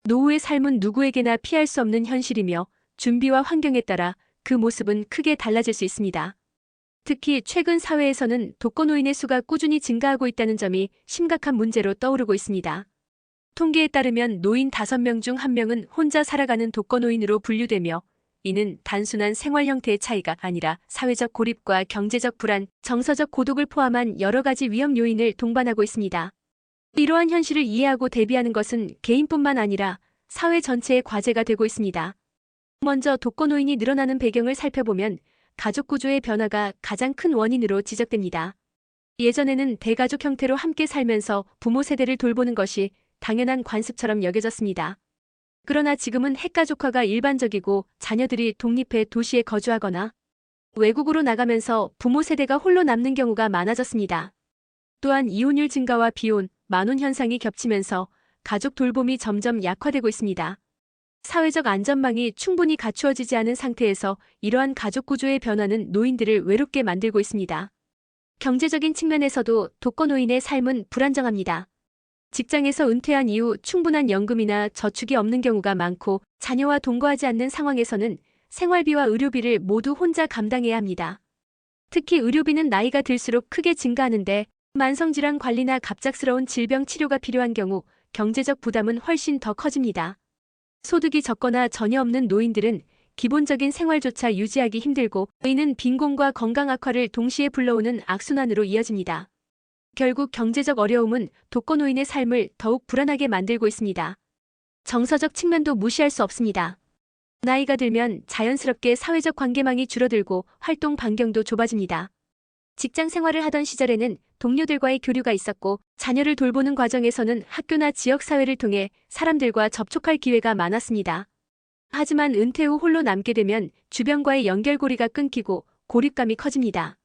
노후의 삶은 누구에게나 피할 수 없는 현실이며 준비와 환경에 따라 그 모습은 크게 달라질 수 있습니다. 특히 최근 사회에서는 독거노인의 수가 꾸준히 증가하고 있다는 점이 심각한 문제로 떠오르고 있습니다. 통계에 따르면 노인 5명 중 1명은 혼자 살아가는 독거노인으로 분류되며 이는 단순한 생활 형태의 차이가 아니라 사회적 고립과 경제적 불안, 정서적 고독을 포함한 여러 가지 위험 요인을 동반하고 있습니다. 이러한 현실을 이해하고 대비하는 것은 개인뿐만 아니라 사회 전체의 과제가 되고 있습니다. 먼저 독거노인이 늘어나는 배경을 살펴보면 가족 구조의 변화가 가장 큰 원인으로 지적됩니다. 예전에는 대가족 형태로 함께 살면서 부모 세대를 돌보는 것이 당연한 관습처럼 여겨졌습니다. 그러나 지금은 핵가족화가 일반적이고 자녀들이 독립해 도시에 거주하거나 외국으로 나가면서 부모 세대가 홀로 남는 경우가 많아졌습니다. 또한 이혼율 증가와 비혼, 만혼 현상이 겹치면서 가족 돌봄이 점점 약화되고 있습니다. 사회적 안전망이 충분히 갖추어지지 않은 상태에서 이러한 가족 구조의 변화는 노인들을 외롭게 만들고 있습니다. 경제적인 측면에서도 독거노인의 삶은 불안정합니다. 직장에서 은퇴한 이후 충분한 연금이나 저축이 없는 경우가 많고 자녀와 동거하지 않는 상황에서는 생활비와 의료비를 모두 혼자 감당해야 합니다. 특히 의료비는 나이가 들수록 크게 증가하는데 만성질환 관리나 갑작스러운 질병 치료가 필요한 경우 경제적 부담은 훨씬 더 커집니다. 소득이 적거나 전혀 없는 노인들은 기본적인 생활조차 유지하기 힘들고 이는 빈곤과 건강 악화를 동시에 불러오는 악순환으로 이어집니다. 결국 경제적 어려움은 독거노인의 삶을 더욱 불안하게 만들고 있습니다. 정서적 측면도 무시할 수 없습니다. 나이가 들면 자연스럽게 사회적 관계망이 줄어들고 활동 반경도 좁아집니다. 직장 생활을 하던 시절에는 동료들과의 교류가 있었고 자녀를 돌보는 과정에서는 학교나 지역사회를 통해 사람들과 접촉할 기회가 많았습니다. 하지만 은퇴 후 홀로 남게 되면 주변과의 연결고리가 끊기고 고립감이 커집니다.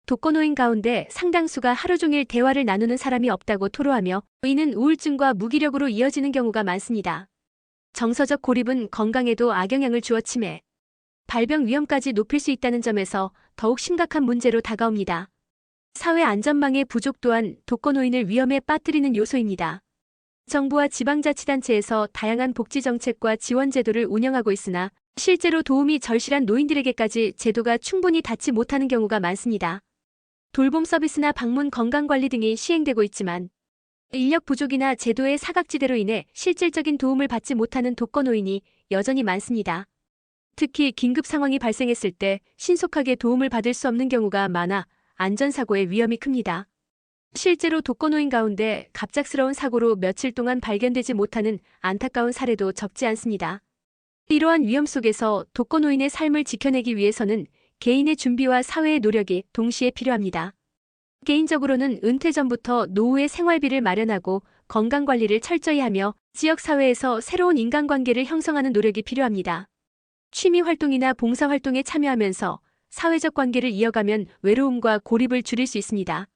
독거노인 가운데 상당수가 하루 종일 대화를 나누는 사람이 없다고 토로하며 이는 우울증과 무기력으로 이어지는 경우가 많습니다. 정서적 고립은 건강에도 악영향을 주어 치매, 발병 위험까지 높일 수 있다는 점에서 더욱 심각한 문제로 다가옵니다. 사회 안전망의 부족 또한 독거노인을 위험에 빠뜨리는 요소입니다. 정부와 지방자치단체에서 다양한 복지정책과 지원제도를 운영하고 있으나 실제로 도움이 절실한 노인들에게까지 제도가 충분히 닿지 못하는 경우가 많습니다. 돌봄 서비스나 방문 건강관리 등이 시행되고 있지만 인력 부족이나 제도의 사각지대로 인해 실질적인 도움을 받지 못하는 독거노인이 여전히 많습니다. 특히 긴급 상황이 발생했을 때 신속하게 도움을 받을 수 없는 경우가 많아 안전사고의 위험이 큽니다. 실제로 독거노인 가운데 갑작스러운 사고로 며칠 동안 발견되지 못하는 안타까운 사례도 적지 않습니다. 이러한 위험 속에서 독거노인의 삶을 지켜내기 위해서는 개인의 준비와 사회의 노력이 동시에 필요합니다. 개인적으로는 은퇴 전부터 노후의 생활비를 마련하고 건강관리를 철저히 하며 지역사회에서 새로운 인간관계를 형성하는 노력이 필요합니다. 취미활동이나 봉사활동에 참여하면서 사회적 관계를 이어가면 외로움과 고립을 줄일 수 있습니다.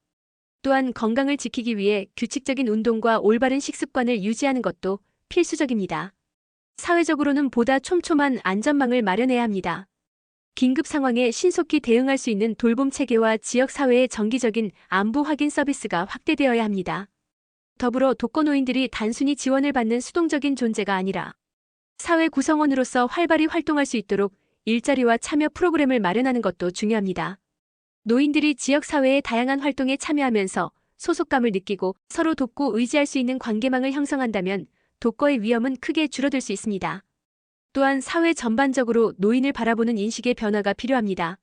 또한 건강을 지키기 위해 규칙적인 운동과 올바른 식습관을 유지하는 것도 필수적입니다. 사회적으로는 보다 촘촘한 안전망을 마련해야 합니다. 긴급 상황에 신속히 대응할 수 있는 돌봄 체계와 지역사회의 정기적인 안부 확인 서비스가 확대되어야 합니다. 더불어 독거노인들이 단순히 지원을 받는 수동적인 존재가 아니라 사회 구성원으로서 활발히 활동할 수 있도록 일자리와 참여 프로그램을 마련하는 것도 중요합니다. 노인들이 지역사회의 다양한 활동에 참여하면서 소속감을 느끼고 서로 돕고 의지할 수 있는 관계망을 형성한다면 독거의 위험은 크게 줄어들 수 있습니다. 또한 사회 전반적으로 노인을 바라보는 인식의 변화가 필요합니다.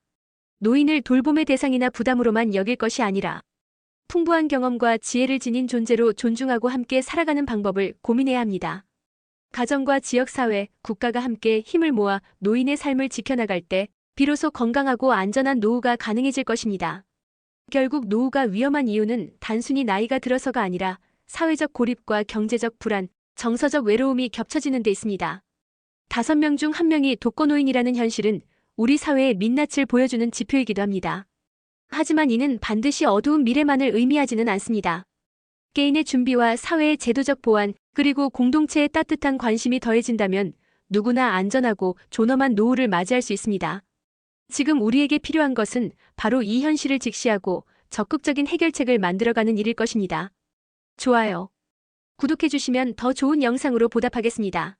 노인을 돌봄의 대상이나 부담으로만 여길 것이 아니라 풍부한 경험과 지혜를 지닌 존재로 존중하고 함께 살아가는 방법을 고민해야 합니다. 가정과 지역사회, 국가가 함께 힘을 모아 노인의 삶을 지켜나갈 때 비로소 건강하고 안전한 노후가 가능해질 것입니다. 결국 노후가 위험한 이유는 단순히 나이가 들어서가 아니라 사회적 고립과 경제적 불안, 정서적 외로움이 겹쳐지는 데 있습니다. 5명 중 1명이 독거노인이라는 현실은 우리 사회의 민낯을 보여주는 지표이기도 합니다. 하지만 이는 반드시 어두운 미래만을 의미하지는 않습니다. 개인의 준비와 사회의 제도적 보완, 그리고 공동체의 따뜻한 관심이 더해진다면 누구나 안전하고 존엄한 노후를 맞이할 수 있습니다. 지금 우리에게 필요한 것은 바로 이 현실을 직시하고 적극적인 해결책을 만들어가는 일일 것입니다. 좋아요. 구독해주시면 더 좋은 영상으로 보답하겠습니다.